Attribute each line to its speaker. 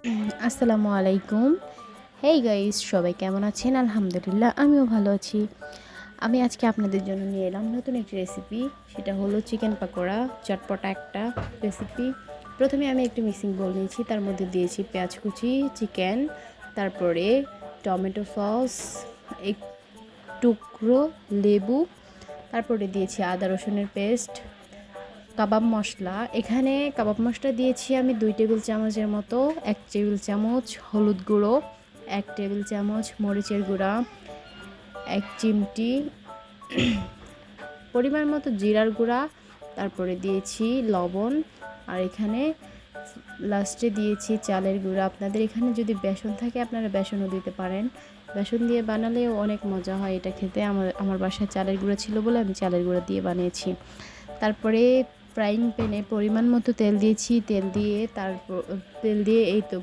Speaker 1: আসসালামু আলাইকুম। Hey guys, সবাই কেমন আছেন? আলহামদুলিল্লাহ আমিও ভালো আছি। আমি আজকে আপনাদের জন্য নিয়ে এলাম নতুন একটি রেসিপি। সেটা হলো চিকেন পাকোড়া, চটপটা একটা রেসিপি। প্রথমে আমি একটু মিক্সিং বোল নিয়েছি, তার মধ্যে দিয়েছি পেঁয়াজ কুচি, চিকেন, তারপরে টমেটো সস, এক টুকরো লেবু, তারপরে দিয়েছি আদা রসুনের পেস্ট, কাবাব মশলা। এখানে কাবাব মশলা দিয়েছি আমি 2 টেবিল চামচের মতো। 1 টেবিল চামচ হলুদ গুঁড়ো, 1 টেবিল চামচ মরিচের গুঁড়া, 1 চিমটি পরিমাণ মতো জিরার গুঁড়া, তারপরে দিয়েছি লবণ, আর এখানে লাস্টে দিয়েছি চালের গুঁড়া। আপনাদের এখানে যদি বেসন থাকে আপনারা বেসনও দিতে পারেন। বেসন দিয়ে বানালেও অনেক মজা হয় এটা খেতে। আমার বাসায় চালের গুঁড়া ছিল বলে আমি চালের গুঁড়া দিয়ে বানিয়েছি। তারপরে ফ্রাইং প্যানে পরিমাণ মতো তেল দিয়েছি। তেল দিয়ে এই তো